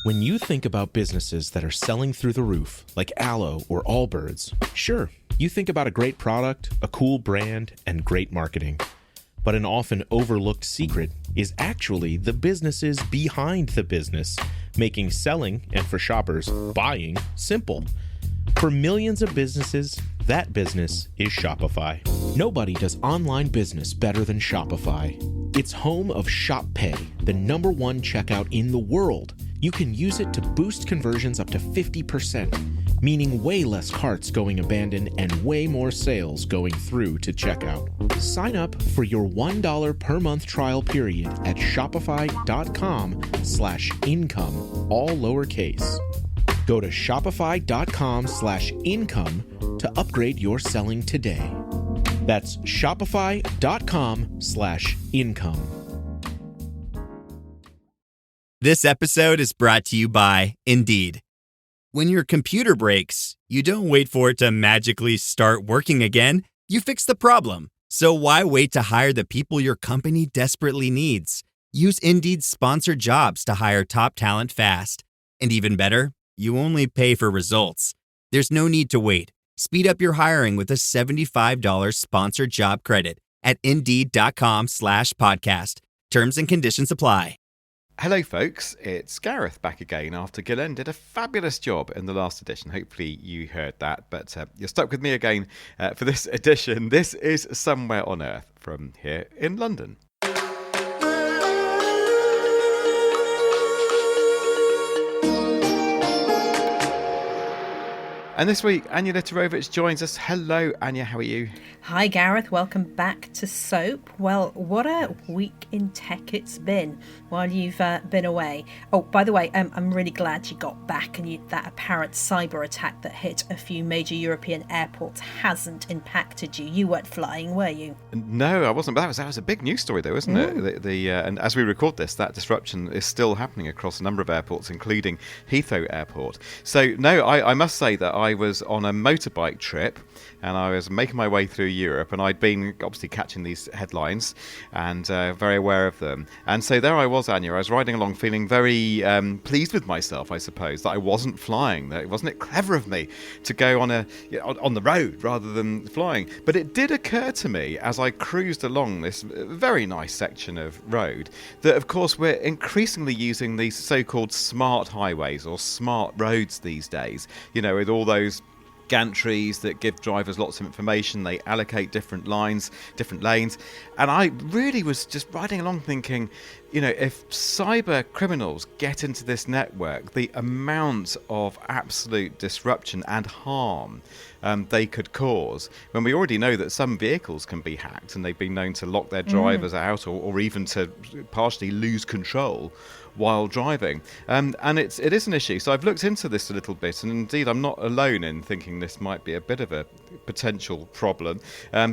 When you think about businesses that are selling through the roof, like Aloe or Allbirds, sure, you think about a great product, a cool brand, and great marketing. But an often overlooked secret is actually the businesses behind the business, making selling, and for shoppers, buying, simple. For millions of businesses, that business is Shopify. Nobody does online business better than Shopify. It's home of Shop Pay, the #1 checkout in the world. You can use it to boost conversions up to 50%, meaning way less carts going abandoned and way more sales going through to checkout. Sign up for your $1 per month trial period at shopify.com/income, all lowercase. Go to shopify.com/income to upgrade your selling today. That's shopify.com/income. This episode is brought to you by Indeed. When your computer breaks, you don't wait for it to magically start working again. You fix the problem. So why wait to hire the people your company desperately needs? Use Indeed's sponsored jobs to hire top talent fast. And even better, you only pay for results. There's no need to wait. Speed up your hiring with a $75 sponsored job credit at Indeed.com/podcast. Terms and conditions apply. Hello folks, it's Gareth back again after Gillen did a fabulous job in the last edition. Hopefully you heard that, but you're stuck with me again for this edition. This is Somewhere on Earth from here in London. And this week, Ania Lichtarowicz joins us. Hello, Ania, how are you? Hi, Gareth. Welcome back to Soap. Well, what a week in tech it's been while you've been away. Oh, by the way, I'm really glad you got back and that apparent cyber attack that hit a few major European airports hasn't impacted you. You weren't flying, were you? No, I wasn't. But that was a big news story, though, isn't it? And as we record this, that disruption is still happening across a number of airports, including Heathrow Airport. So, no, I must say that I was on a motorbike trip and I was making my way through Europe, and I'd been obviously catching these headlines and very aware of them. And so there I was, Ania. I was riding along feeling very pleased with myself, I suppose, that I wasn't flying. That wasn't it clever of me to go on the road rather than flying? But it did occur to me as I cruised along this very nice section of road that, of course, we're increasingly using these so-called smart highways or smart roads these days, you know, with all those gantries that give drivers lots of information. They allocate different lines, different lanes. And I really was just riding along thinking, you know, if cyber criminals get into this network, the amount of absolute disruption and harm they could cause, when we already know that some vehicles can be hacked and they've been known to lock their drivers out or even to partially lose control while driving. And it is an issue. So I've looked into this a little bit, and indeed I'm not alone in thinking this might be a bit of a potential problem,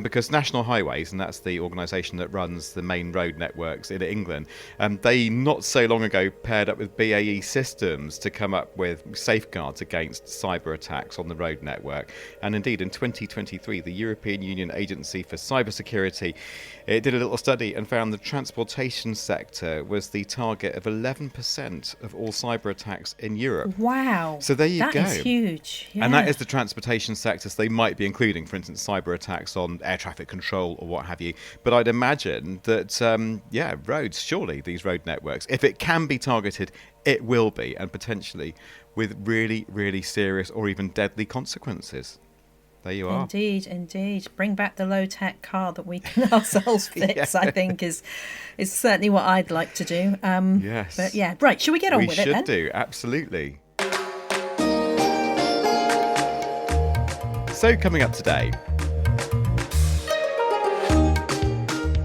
because National Highways, and that's the organisation that runs the main road networks in England, they not so long ago paired up with BAE Systems to come up with safeguards against cyber attacks on the road network. And indeed in 2023 the European Union Agency for Cybersecurity, it did a little study and found the transportation sector was the target of 11% of all cyber attacks in Europe. Wow. So there you go. That is huge. Yeah. And that is the transportation sector. So they might be including, for instance, cyber attacks on air traffic control or what have you. But I'd imagine that, roads, surely these road networks, if it can be targeted, it will be, and potentially with really, really serious or even deadly consequences. There you are. Indeed. Bring back the low-tech car that we can ourselves fix, I think is certainly what I'd like to do. Yes. But yeah, right, shall we get on with it then? We should do, absolutely. So coming up today,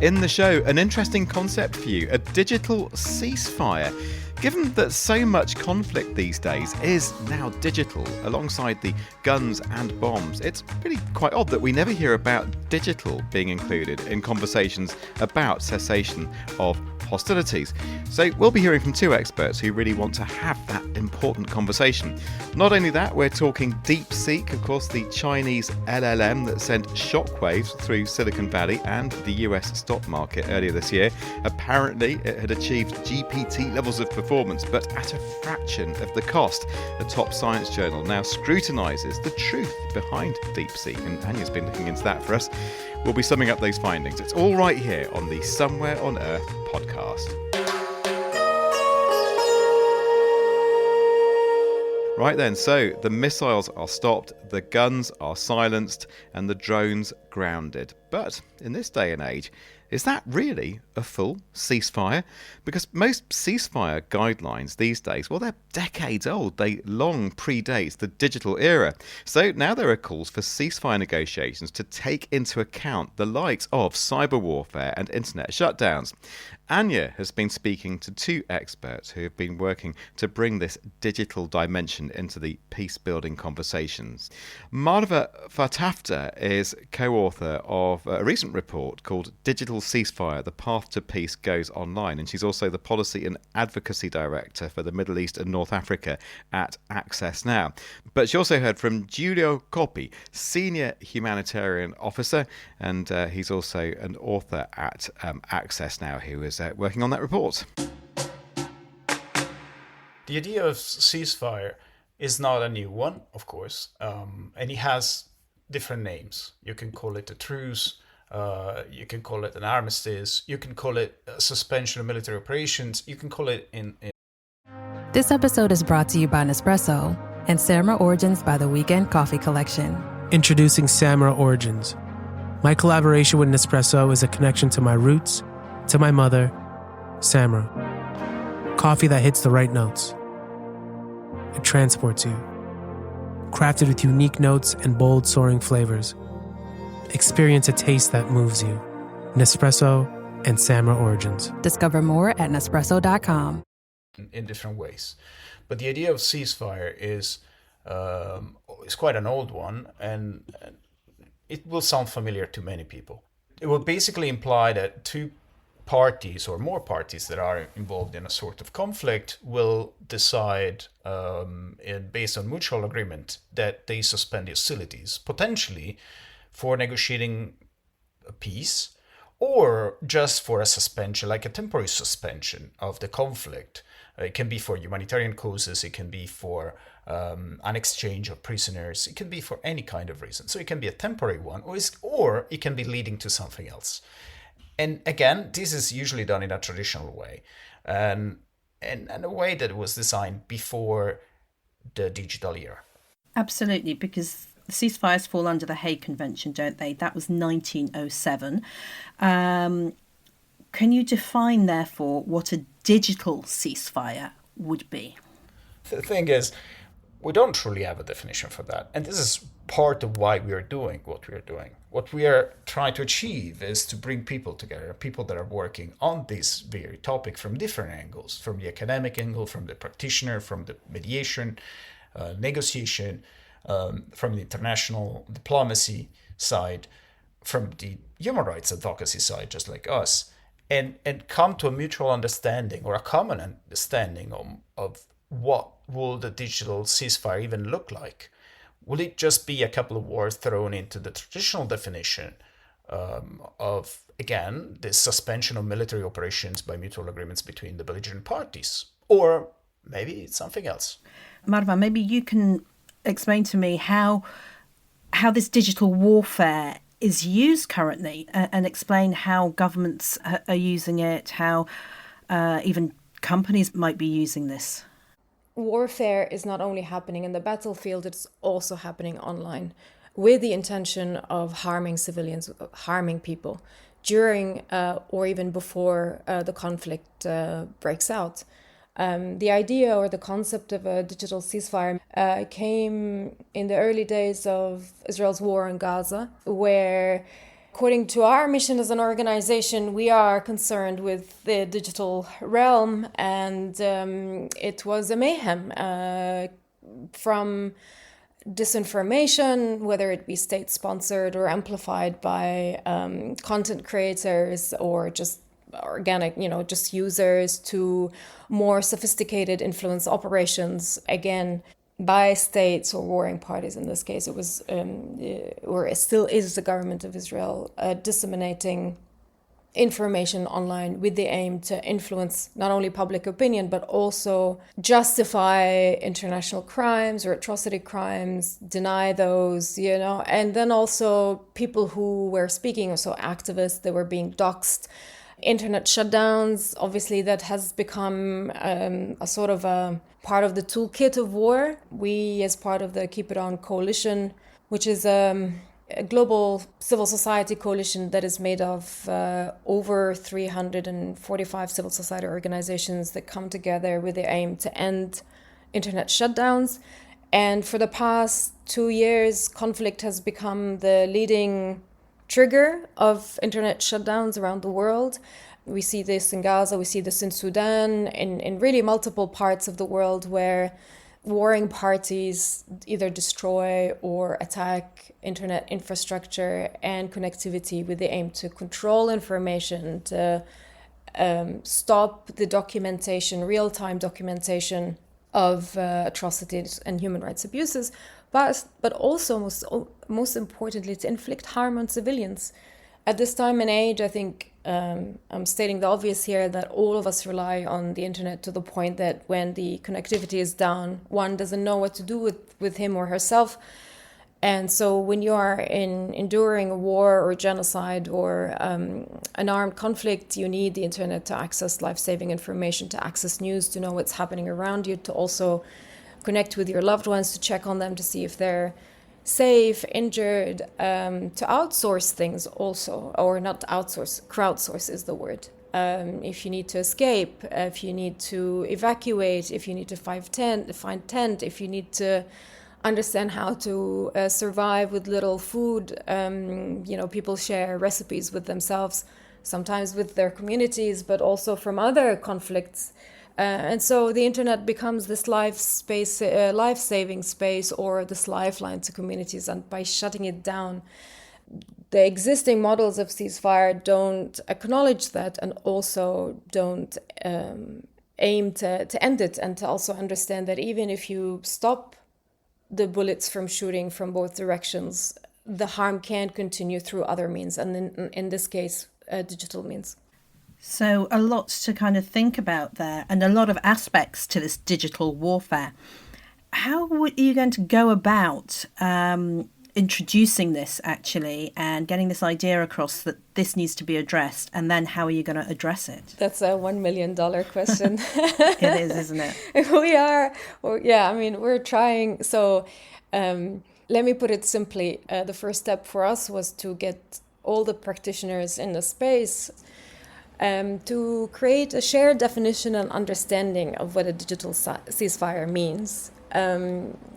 in the show, an interesting concept for you, a digital ceasefire. Given that so much conflict these days is now digital, alongside the guns and bombs, it's really quite odd that we never hear about digital being included in conversations about cessation of hostilities. So we'll be hearing from two experts who really want to have that important conversation. Not only that, we're talking DeepSeek, of course, the Chinese LLM that sent shockwaves through Silicon Valley and the US stock market earlier this year. Apparently, it had achieved GPT levels of performance, but at a fraction of the cost. The top science journal now scrutinises the truth behind DeepSeek, and Ania's been looking into that for us. We'll be summing up those findings. It's all right here on the Somewhere on Earth podcast. Right then, so the missiles are stopped, the guns are silenced, and the drones grounded. But in this day and age, is that really a full ceasefire? Because most ceasefire guidelines these days, well, they're decades old. They long predate the digital era. So now there are calls for ceasefire negotiations to take into account the likes of cyber warfare and internet shutdowns. Ania has been speaking to two experts who have been working to bring this digital dimension into the peace-building conversations. Marva Fatafta is co-author of a recent report called Digital Ceasefire, The Path to Peace Goes Online, and she's also the Policy and Advocacy Director for the Middle East and North Africa at Access Now. But she also heard from Giulio Coppi, Senior Humanitarian Officer, and he's also an author at Access Now, who is working on that report. The idea of ceasefire is not a new one, of course, and it has different names. You can call it a truce, you can call it an armistice, you can call it a suspension of military operations, you can call it in... This episode is brought to you by Nespresso and Samra Origins by the Weekend Coffee Collection. Introducing Samra Origins. My collaboration with Nespresso is a connection to my roots, to my mother, Samra. Coffee that hits the right notes. It transports you. Crafted with unique notes and bold, soaring flavors. Experience a taste that moves you. Nespresso and Samra Origins. Discover more at Nespresso.com. In different ways. But the idea of ceasefire is quite an old one, and it will sound familiar to many people. It will basically imply that two parties or more parties that are involved in a sort of conflict will decide based on mutual agreement that they suspend hostilities, potentially for negotiating a peace or just for a suspension, like a temporary suspension of the conflict. It can be for humanitarian causes, it can be for an exchange of prisoners, it can be for any kind of reason. So it can be a temporary one, or it can be leading to something else. And again, this is usually done in a traditional way, and a way that was designed before the digital era. Absolutely, because the ceasefires fall under the Hague Convention, don't they? That was 1907. Can you define, therefore, what a digital ceasefire would be? The thing is, we don't truly have a definition for that. And this is part of why we are doing what we are doing. What we are trying to achieve is to bring people together, people that are working on this very topic from different angles, from the academic angle, from the practitioner, from the mediation, negotiation, from the international diplomacy side, from the human rights advocacy side, just like us, and come to a mutual understanding or a common understanding of what will the digital ceasefire even look like. Will it just be a couple of words thrown into the traditional definition of, again, the suspension of military operations by mutual agreements between the belligerent parties? Or maybe it's something else. Marva, maybe you can explain to me how this digital warfare is used currently, and explain how governments are using it, how even companies might be using this. Warfare is not only happening in the battlefield, it's also happening online with the intention of harming civilians, harming people during or even before the conflict breaks out. The idea or the concept of a digital ceasefire came in the early days of Israel's war in Gaza, where, according to our mission as an organization, we are concerned with the digital realm, and it was a mayhem from disinformation, whether it be state-sponsored or amplified by content creators or just organic, just users, to more sophisticated influence operations, again, by states or warring parties. In this case, it was, or it still is, the government of Israel disseminating information online with the aim to influence not only public opinion, but also justify international crimes or atrocity crimes, deny those, and then also people who were speaking, so activists, they were being doxxed. Internet shutdowns, obviously that has become a sort of a part of the toolkit of war. We, as part of the Keep It On coalition, which is a global civil society coalition that is made of over 345 civil society organizations that come together with the aim to end internet shutdowns. And for the past 2 years, conflict has become the leading trigger of internet shutdowns around the world. We see this in Gaza, we see this in Sudan, in really multiple parts of the world where warring parties either destroy or attack internet infrastructure and connectivity with the aim to control information, to stop the documentation, real-time documentation of atrocities and human rights abuses, but also most importantly, to inflict harm on civilians. At this time and age, I think I'm stating the obvious here, that all of us rely on the internet to the point that when the connectivity is down, one doesn't know what to do with him or herself. And so when you are enduring a war or genocide or an armed conflict, you need the internet to access life-saving information, to access news, to know what's happening around you, to also connect with your loved ones, to check on them, to see if they're safe, injured, to outsource things also, or not outsource, crowdsource is the word. If you need to escape, if you need to evacuate, if you need to find tent, if you need to understand how to survive with little food, people share recipes with themselves, sometimes with their communities, but also from other conflicts. And so the internet becomes this life-saving space, or this lifeline to communities. And by shutting it down, the existing models of ceasefire don't acknowledge that, and also don't aim to end it, and to also understand that even if you stop the bullets from shooting from both directions, the harm can continue through other means, and in this case, digital means. So a lot to kind of think about there, and a lot of aspects to this digital warfare. How are you going to go about introducing this, actually, and getting this idea across that this needs to be addressed, and then how are you going to address it? That's a $1 million question. It is, isn't it? We're trying. So let me put it simply. The first step for us was to get all the practitioners in the space to create a shared definition and understanding of what a digital ceasefire means.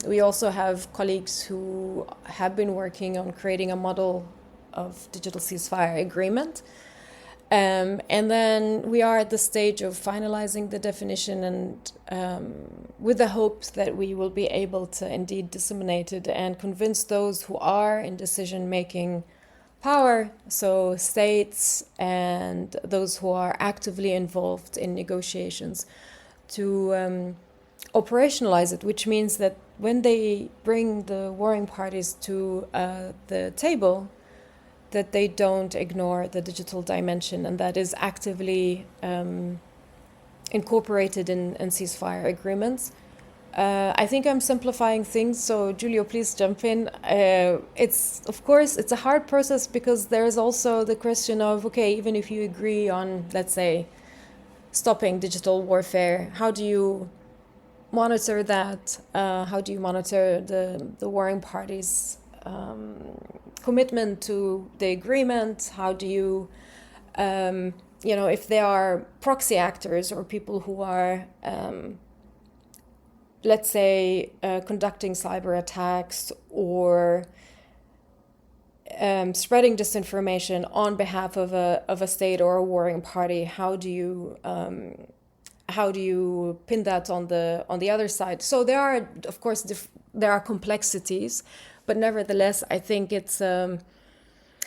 We also have colleagues who have been working on creating a model of digital ceasefire agreement. And then we are at the stage of finalizing the definition, and with the hopes that we will be able to indeed disseminate it and convince those who are in decision-making power, so states and those who are actively involved in negotiations, to operationalize it, which means that when they bring the warring parties to the table, that they don't ignore the digital dimension, and that is actively incorporated in ceasefire agreements. I think I'm simplifying things, so Giulio, please jump in. It's a hard process, because there's also the question of, okay, even if you agree on, let's say, stopping digital warfare, how do you monitor that? How do you monitor the warring parties' commitment to the agreement? How do you, if they are proxy actors or people who are let's say, conducting cyber attacks or spreading disinformation on behalf of a state or a warring party, how do you pin that on the other side? So there are, of course, there are complexities, but nevertheless, I think it's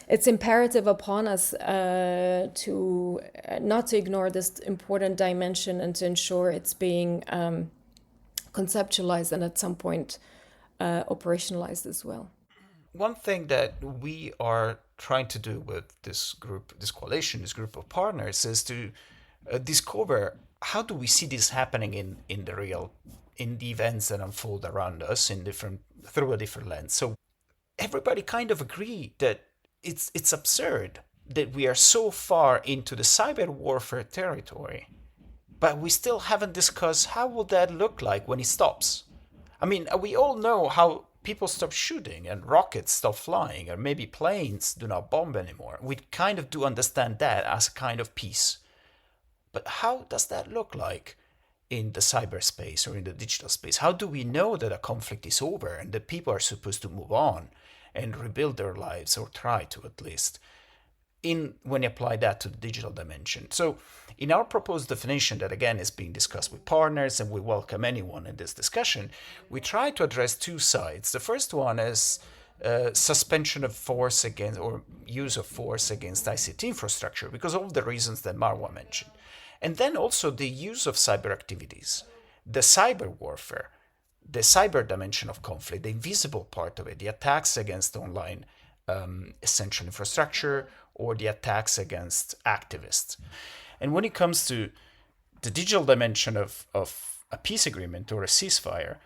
it's imperative upon us to not to ignore this important dimension and to ensure it's being conceptualized and at some point operationalized as well. One thing that we are trying to do with this group, this coalition, this group of partners, is to discover how do we see this happening in the events that unfold around us through a different lens. So everybody kind of agree that it's absurd that we are so far into the cyber warfare territory, but we still haven't discussed how will that look like when it stops. I mean, we all know how people stop shooting and rockets stop flying, or maybe planes do not bomb anymore. We kind of do understand that as a kind of peace. But how does that look like in the cyberspace or in the digital space? How do we know that a conflict is over and that people are supposed to move on and rebuild their lives, or try to at least, when you apply that to the digital dimension? So in our proposed definition that again is being discussed with partners, and we welcome anyone in this discussion, we try to address two sides. The first one is suspension of force against, or use of force against ICT infrastructure, because of all the reasons that Marwa mentioned. And then also the use of cyber activities, the cyber warfare, the cyber dimension of conflict, the invisible part of it, the attacks against online essential infrastructure, or the attacks against activists. And when it comes to the digital dimension of a peace agreement or a ceasefire,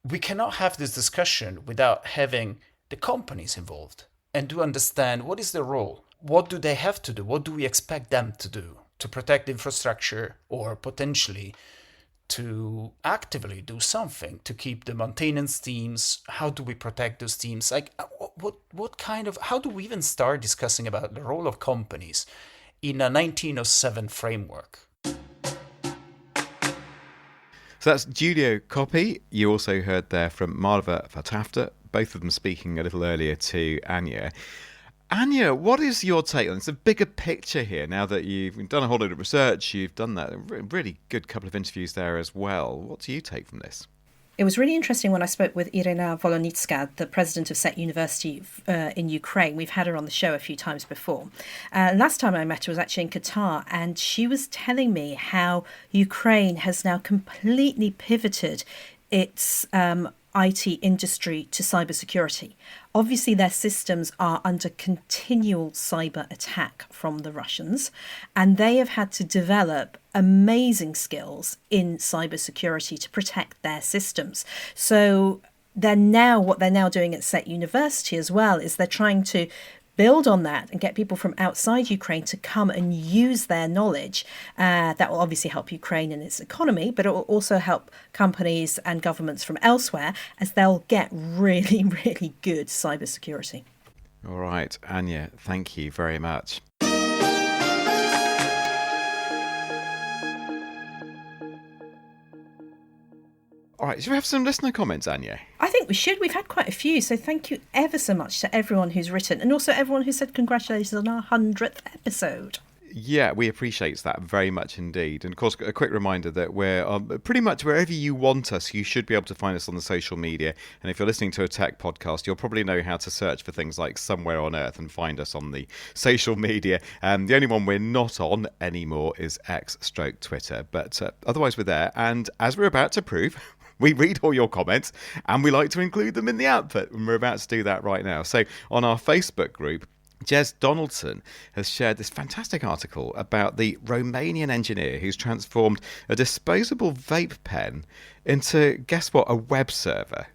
we cannot have this discussion without having the companies involved and to understand what is their role. What do they have to do? What do we expect them to do to protect infrastructure, or potentially to actively do something to keep the maintenance teams? How do we protect those teams? Like, what kind of, how do we even start discussing about the role of companies in a 1907 framework? So that's Giulio Coppi. You also heard there from Marwa Fatafta, both of them speaking a little earlier to Ania. Ania, what is your take on this? A bigger picture here, now that you've done a whole load of research, you've done that really good couple of interviews there as well. What do you take from this? It was really interesting when I spoke with Irina Volonicka, the president of SET University in Ukraine. We've had her on the show a few times before. Last time I met her was actually in Qatar, and she was telling me how Ukraine has now completely pivoted its IT industry to cybersecurity. Obviously, their systems are under continual cyber attack from the Russians, and they have had to develop amazing skills in cybersecurity to protect their systems. So what they're now doing at SET University as well is they're trying to build on that and get people from outside Ukraine to come and use their knowledge. That will obviously help Ukraine and its economy, but it will also help companies and governments from elsewhere, as they'll get really, really good cybersecurity. All right, Ania, thank you very much. All right, should we have some listener comments, Ania? I think we should. We've had quite a few, so thank you ever so much to everyone who's written, and also everyone who said congratulations on our 100th episode. Yeah, we appreciate that very much indeed. And of course, a quick reminder that we're pretty much wherever you want us, you should be able to find us on the social media. And if you're listening to a tech podcast, you'll probably know how to search for things like Somewhere on Earth and find us on the social media. The only one we're not on anymore is X/Twitter. But otherwise, we're there. And as we're about to prove, we read all your comments and we like to include them in the output. And we're about to do that right now. So on our Facebook group, Jez Donaldson has shared this fantastic article about the Romanian engineer who's transformed a disposable vape pen into, guess what, a web server.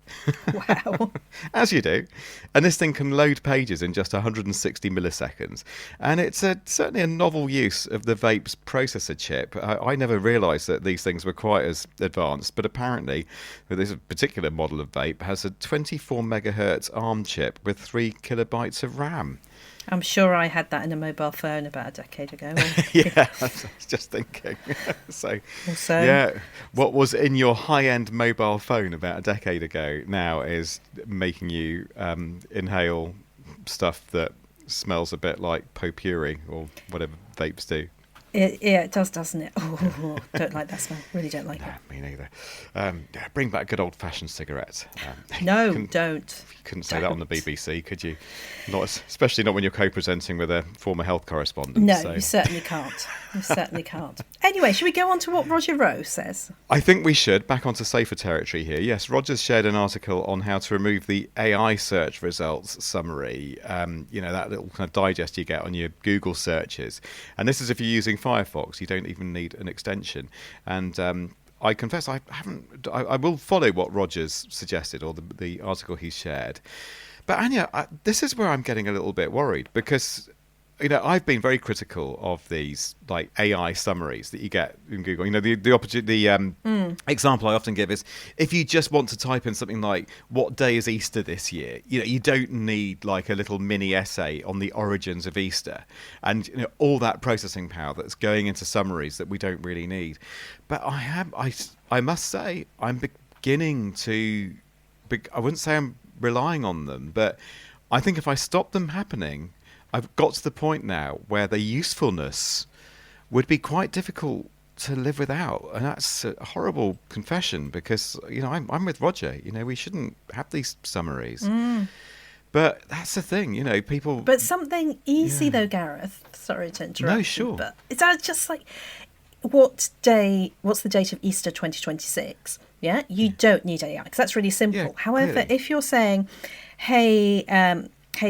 Wow. As you do. And this thing can load pages in just 160 milliseconds. And it's certainly a novel use of the vape's processor chip. I never realised that these things were quite as advanced, but apparently this particular model of vape has a 24 megahertz ARM chip with 3 kilobytes of RAM. I'm sure I had that in a mobile phone about a decade ago. Yeah, I was just thinking. So, yeah, what was in your high-end mobile phone about a decade ago now is making you inhale stuff that smells a bit like potpourri or whatever vapes do. It does, doesn't it? Oh, don't like that smell. Really don't like it. Me neither. Bring back good old-fashioned cigarettes. No, don't. Couldn't say that on the BBC, could you? Especially not when you're co-presenting with a former health correspondent. No, so. You certainly can't. You certainly can't. Anyway, should we go on to what Roger Rowe says? I think we should. Back onto safer territory here. Yes, Roger's shared an article on how to remove the AI search results summary. That little kind of digest you get on your Google searches. And this is if you're using Firefox. You don't even need an extension. And I confess I haven't. I will follow what Roger's suggested, or the article he shared. But Ania, this is where I'm getting a little bit worried, because I've been very critical of these like AI summaries that you get in Google. The example I often give is if you just want to type in something like "What day is Easter this year?" You don't need like a little mini essay on the origins of Easter and all that processing power that's going into summaries that we don't really need. But I must say I'm beginning to. I wouldn't say I'm relying on them, but I think if I stop them happening, I've got to the point now where the usefulness would be quite difficult to live without. And that's a horrible confession, because, I'm with Roger. We shouldn't have these summaries. But that's the thing, people... But something easy, though, Gareth. Sorry to interrupt. No, sure. You, but it's just like, what's the date of Easter 2026? Yeah? You don't need AI, because that's really simple. Yeah, However, clearly. if you're saying, hey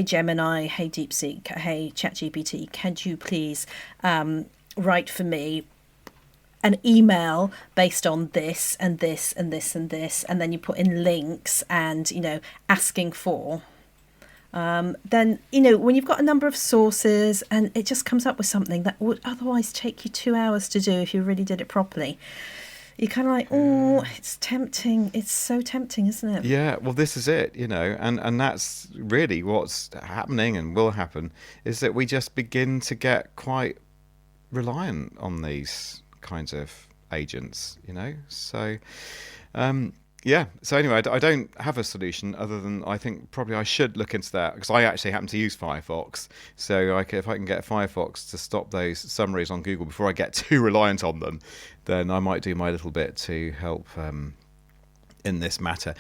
Gemini, hey DeepSeek, hey ChatGPT, can you please write for me an email based on this and this and this and this, and then you put in links and, asking for, then, when you've got a number of sources and it just comes up with something that would otherwise take you 2 hours to do if you really did it properly, you're kind of like, oh, it's tempting. It's so tempting, isn't it? Yeah, well, this is it, and that's really what's happening and will happen, is that we just begin to get quite reliant on these kinds of agents, So, so anyway, I don't have a solution other than I think probably I should look into that, because I actually happen to use Firefox. So if I can get Firefox to stop those summaries on Google before I get too reliant on them, then I might do my little bit to help in this matter.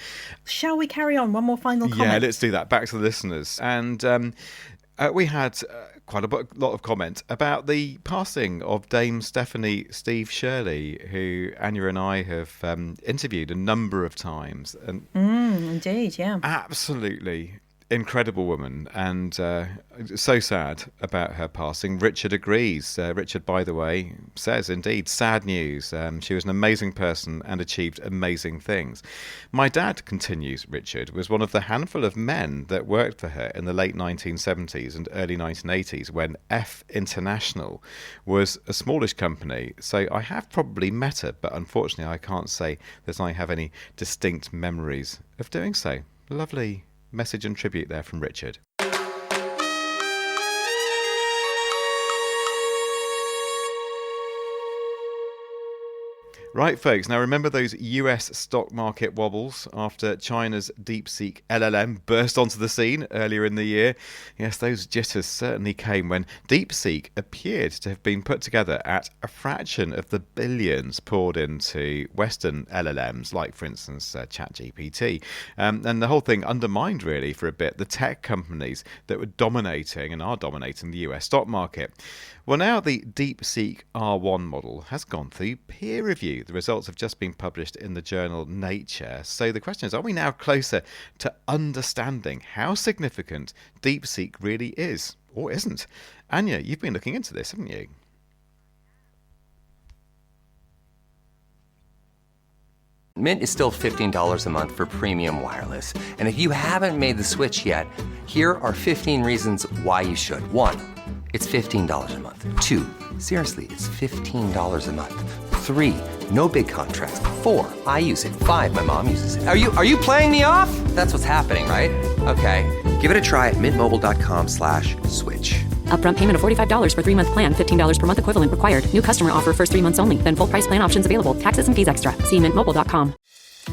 Shall we carry on? One more final comment? Yeah, let's do that. Back to the listeners. And we had quite a lot of comment about the passing of Dame Stephanie Steve Shirley, who Ania and I have interviewed a number of times. And indeed, yeah. Absolutely incredible woman, and so sad about her passing. Richard agrees. Richard, by the way, says, indeed, sad news. She was an amazing person and achieved amazing things. My dad, continues Richard, was one of the handful of men that worked for her in the late 1970s and early 1980s when F International was a smallish company. So I have probably met her, but unfortunately I can't say that I have any distinct memories of doing so. Lovely message and tribute there from Richard. Right, folks, now remember those US stock market wobbles after China's DeepSeek LLM burst onto the scene earlier in the year? Yes, those jitters certainly came when DeepSeek appeared to have been put together at a fraction of the billions poured into Western LLMs, like, for instance, ChatGPT. And the whole thing undermined, really, for a bit, the tech companies that were dominating and are dominating the US stock market. Well, now the DeepSeek R1 model has gone through peer review. The results have just been published in the journal Nature. So the question is, are we now closer to understanding how significant DeepSeek really is, or isn't? Ania, you've been looking into this, haven't you? Mint is still $15 a month for premium wireless. And if you haven't made the switch yet, here are 15 reasons why you should. 1, it's $15 a month. 2, seriously, it's $15 a month. 3, no big contracts. 4, I use it. 5, my mom uses it. Are you playing me off? That's what's happening, right? Okay, give it a try at mintmobile.com/switch. Upfront payment of $45 for 3-month plan. $15 per month equivalent required. New customer offer first 3 months only. Then full price plan options available. Taxes and fees extra. See mintmobile.com.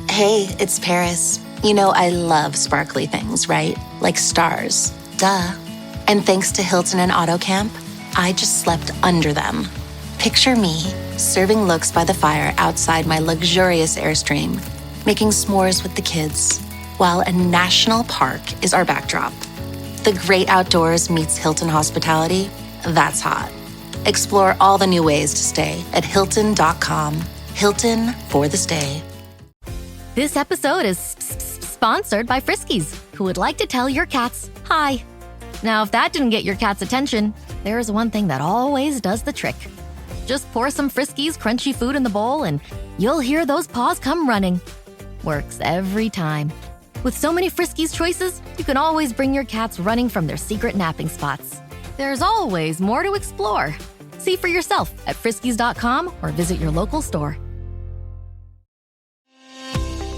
Hey, it's Paris. You know I love sparkly things, right? Like stars. Duh. And thanks to Hilton and AutoCamp, I just slept under them. Picture me serving looks by the fire outside my luxurious Airstream, making s'mores with the kids, while a national park is our backdrop. The great outdoors meets Hilton hospitality. That's hot. Explore all the new ways to stay at Hilton.com. Hilton for the stay. This episode is sponsored by Friskies, who would like to tell your cats hi. Now, if that didn't get your cat's attention, there is one thing that always does the trick. Just pour some Friskies crunchy food in the bowl and you'll hear those paws come running. Works every time. With so many Friskies choices, you can always bring your cats running from their secret napping spots. There's always more to explore. See for yourself at Friskies.com or visit your local store.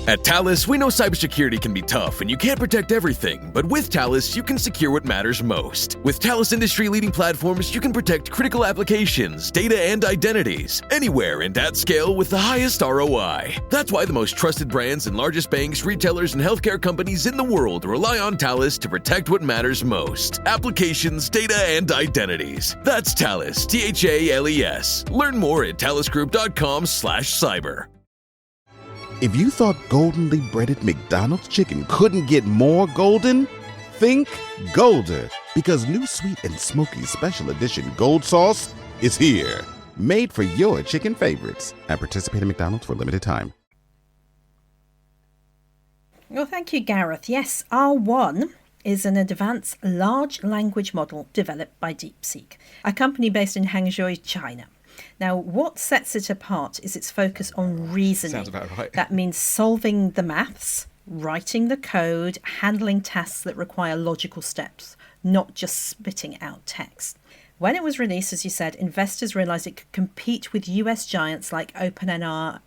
At Talus, we know cybersecurity can be tough and you can't protect everything, but with Talus, you can secure what matters most. With Talus industry-leading platforms, you can protect critical applications, data, and identities, anywhere and at scale with the highest ROI. That's why the most trusted brands and largest banks, retailers, and healthcare companies in the world rely on Talus to protect what matters most. Applications, data, and identities. That's Talus, T-H-A-L-E-S. Learn more at talusgroup.com/cyber. If you thought goldenly breaded McDonald's chicken couldn't get more golden, think Golder, because new sweet and smoky special edition gold sauce is here. Made for your chicken favorites at participating McDonald's for a limited time. Well, thank you, Gareth. Yes, R1 is an advanced large language model developed by DeepSeek, a company based in Hangzhou, China. Now, what sets it apart is its focus on reasoning. Sounds about right. That means solving the maths, writing the code, handling tasks that require logical steps, not just spitting out text. When it was released, as you said, investors realised it could compete with US giants like OpenAI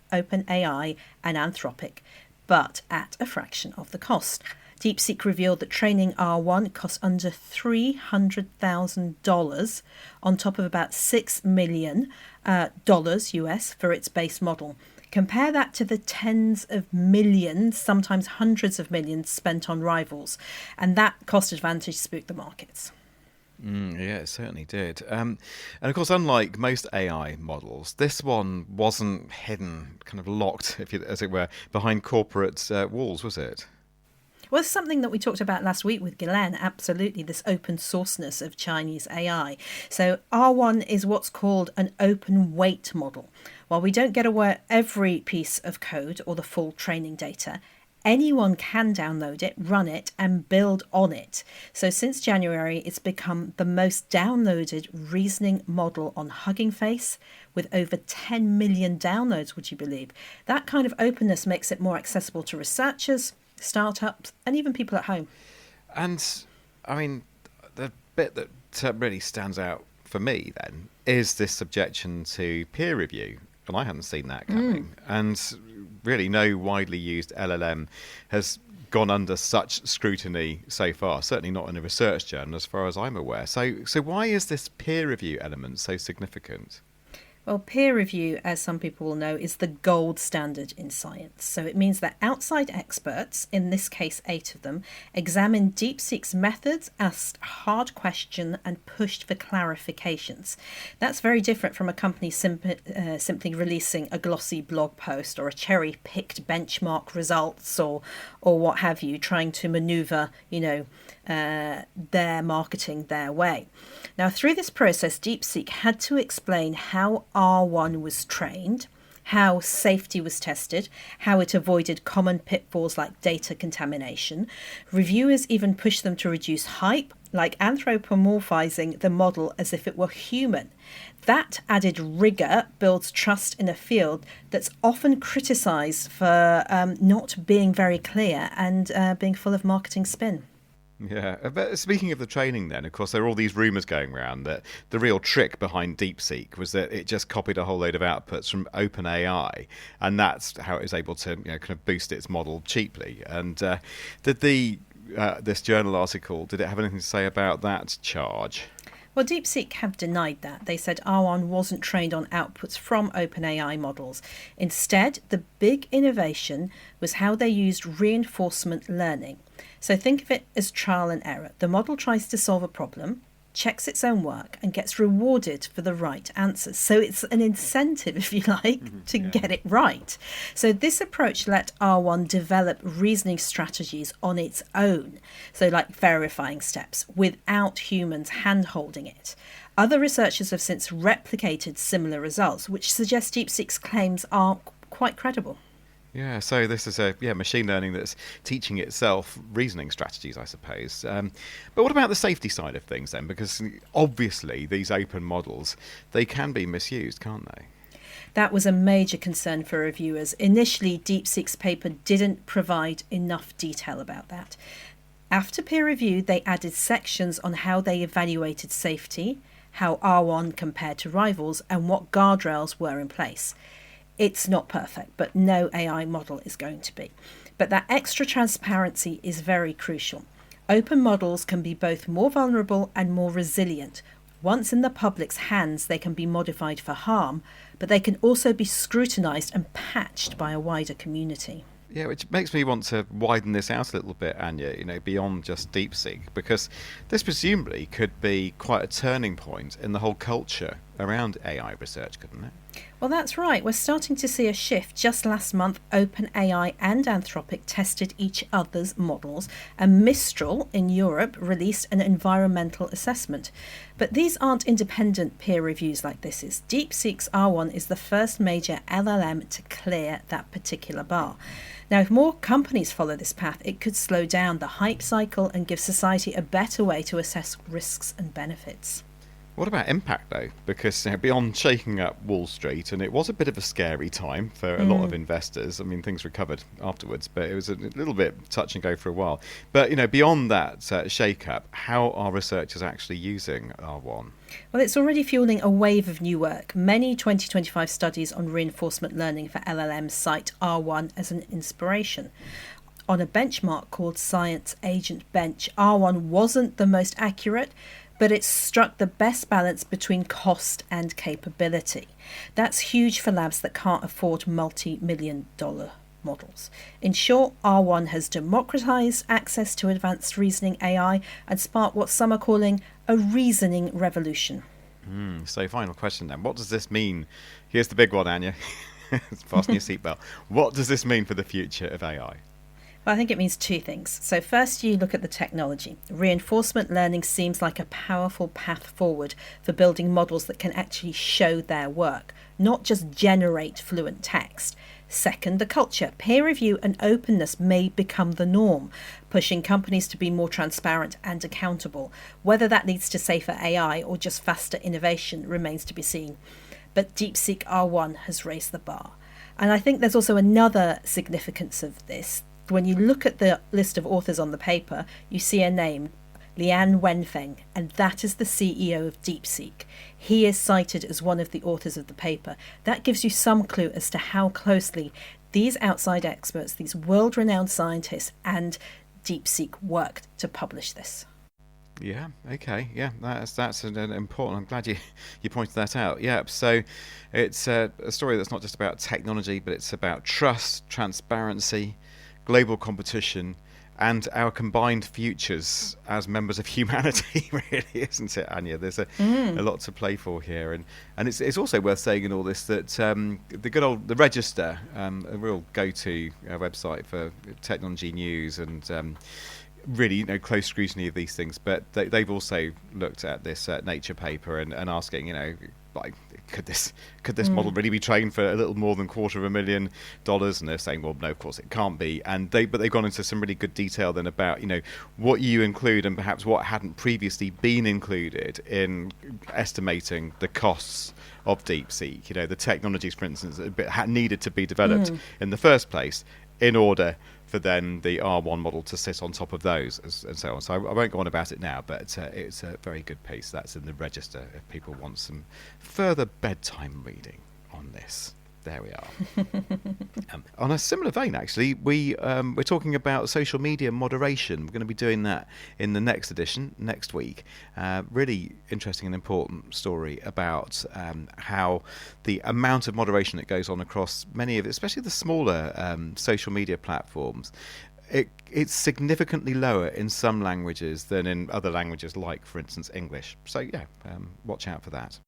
and Anthropic, but at a fraction of the cost. DeepSeek revealed that training R1 costs under $300,000 on top of about $6 million US for its base model. Compare that to the tens of millions, sometimes hundreds of millions spent on rivals. And that cost advantage spooked the markets. Yeah, it certainly did. And of course, unlike most AI models, this one wasn't hidden, kind of locked, as it were, behind corporate walls, was it? Well, it's something that we talked about last week with Ghislaine, absolutely, this open sourceness of Chinese AI. So R1 is what's called an open weight model. While we don't get away every piece of code or the full training data, anyone can download it, run it, and build on it. So since January, it's become the most downloaded reasoning model on Hugging Face, with over 10 million downloads, would you believe? That kind of openness makes it more accessible to researchers, startups, and even people at home. And, I mean, the bit that really stands out for me, then, is this objection to peer review. And I hadn't seen that coming. And really, no widely used LLM has gone under such scrutiny so far, certainly not in a research journal, as far as I'm aware. So why is this peer review element so significant? Well, peer review, as some people will know, is the gold standard in science. So it means that outside experts, in this case 8 of them, examined DeepSeek's methods, asked hard questions and pushed for clarifications. That's very different from a company simply releasing a glossy blog post or a cherry-picked benchmark results or what have you, trying to maneuver, their marketing their way. Now, through this process, DeepSeek had to explain how R1 was trained, how safety was tested, how it avoided common pitfalls like data contamination. Reviewers even pushed them to reduce hype, like anthropomorphizing the model as if it were human. That added rigour builds trust in a field that's often criticised for not being very clear and being full of marketing spin. Yeah, but speaking of the training then, of course, there are all these rumours going around that the real trick behind DeepSeek was that it just copied a whole load of outputs from OpenAI, and that's how it was able to kind of boost its model cheaply. And did this journal article, did it have anything to say about that charge? Well, DeepSeek have denied that. They said R1 wasn't trained on outputs from OpenAI models. Instead, the big innovation was how they used reinforcement learning. So think of it as trial and error. The model tries to solve a problem, checks its own work, and gets rewarded for the right answers. So it's an incentive, if you like, to get it right. So this approach let R1 develop reasoning strategies on its own, so like verifying steps, without humans hand-holding it. Other researchers have since replicated similar results, which suggests DeepSeek's claims are quite credible. Yeah, so this is machine learning that's teaching itself reasoning strategies, I suppose. But what about the safety side of things then? Because obviously these open models, they can be misused, can't they? That was a major concern for reviewers. Initially, DeepSeek's paper didn't provide enough detail about that. After peer review, they added sections on how they evaluated safety, how R1 compared to rivals, and what guardrails were in place. It's not perfect, but no AI model is going to be. But that extra transparency is very crucial. Open models can be both more vulnerable and more resilient. Once in the public's hands, they can be modified for harm, but they can also be scrutinised and patched by a wider community. Yeah, which makes me want to widen this out a little bit, Ania, beyond just DeepSeek, because this presumably could be quite a turning point in the whole culture around AI research, couldn't it? Well, that's right. We're starting to see a shift. Just last month, OpenAI and Anthropic tested each other's models, and Mistral in Europe released an environmental assessment. But these aren't independent peer reviews like this is. DeepSeek's R1 is the first major LLM to clear that particular bar. Now, if more companies follow this path, it could slow down the hype cycle and give society a better way to assess risks and benefits. What about impact, though? Because beyond shaking up Wall Street, and it was a bit of a scary time for a lot of investors. I mean, things recovered afterwards, but it was a little bit touch and go for a while. But, beyond that shake-up, how are researchers actually using R1? Well, it's already fueling a wave of new work. Many 2025 studies on reinforcement learning for LLMs cite R1 as an inspiration. On a benchmark called Science Agent Bench, R1 wasn't the most accurate, but it struck the best balance between cost and capability. That's huge for labs that can't afford multi-million-dollar models. In short, R1 has democratized access to advanced reasoning AI and sparked what some are calling a reasoning revolution. So final question then. What does this mean? Here's the big one, Ania. Fasten your seatbelt. What does this mean for the future of AI? Well, I think it means two things. So first, you look at the technology. Reinforcement learning seems like a powerful path forward for building models that can actually show their work, not just generate fluent text. Second, the culture. Peer review and openness may become the norm, pushing companies to be more transparent and accountable. Whether that leads to safer AI or just faster innovation remains to be seen. But DeepSeek R1 has raised the bar. And I think there's also another significance of this. When you look at the list of authors on the paper, you see a name, Lian Wenfeng, and that is the CEO of DeepSeek. He is cited as one of the authors of the paper. That gives you some clue as to how closely these outside experts, these world-renowned scientists, and DeepSeek worked to publish this. Yeah, okay, yeah, that's an important. I'm glad you pointed that out. Yeah, so it's a story that's not just about technology, but it's about trust, transparency, global competition, and our combined futures as members of humanity, really, isn't it, Ania? There's a lot to play for here, and it's also worth saying in all this that the good old the Register, a real go-to website for technology news and really close scrutiny of these things, but they've also looked at this Nature paper and asking, like, could this model really be trained for a little more than $250,000? And they're saying, well, no, of course it can't be. But they've gone into some really good detail then about what you include and perhaps what hadn't previously been included in estimating the costs of DeepSeek. The technologies, for instance, that needed to be developed in the first place in order for then the R1 model to sit on top of those and so on. So I won't go on about it now, but it's a very good piece. That's in the Register if people want some further bedtime reading on this. There we are. On a similar vein, actually, we're talking about social media moderation. We're going to be doing that in the next edition, next week. Really interesting and important story about how the amount of moderation that goes on across many of, especially the smaller social media platforms, it's significantly lower in some languages than in other languages, like, for instance, English. So, yeah, watch out for that.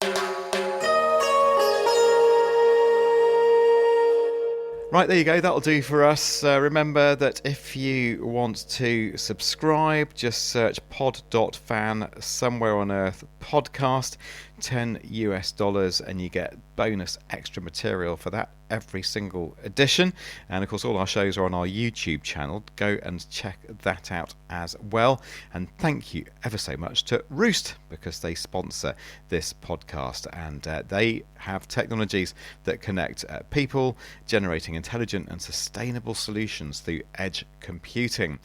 Right, there you go. That'll do for us. Remember that if you want to subscribe, just search pod.fan somewhere on earth podcast, $10 and you get bonus extra material for that every single edition. And of course, all our shows are on our YouTube channel. Go and check that out as well. And thank you ever so much to Roost, because they sponsor this podcast, and they have technologies that connect people, generating intelligent and sustainable solutions through edge computing.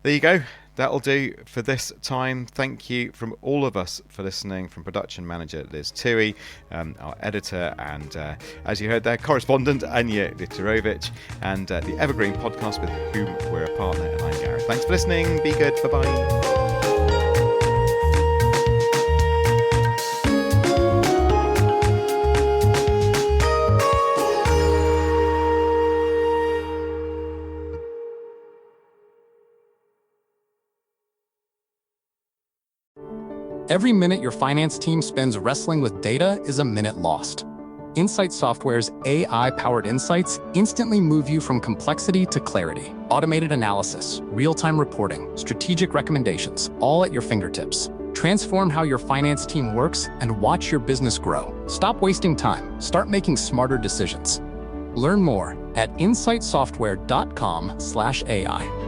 There you go. That'll do for this time. Thank you from all of us for listening, from production manager Liz Tuohy, our editor, and as you heard there, correspondent Ania Lichtarowicz, and the Evergreen Podcast, with whom we're a partner. And I'm Gareth. Thanks for listening. Be good. Bye-bye. Every minute your finance team spends wrestling with data is a minute lost. Insight Software's AI-powered insights instantly move you from complexity to clarity. Automated analysis, real-time reporting, strategic recommendations, all at your fingertips. Transform how your finance team works and watch your business grow. Stop wasting time. Start making smarter decisions. Learn more at insightsoftware.com/AI.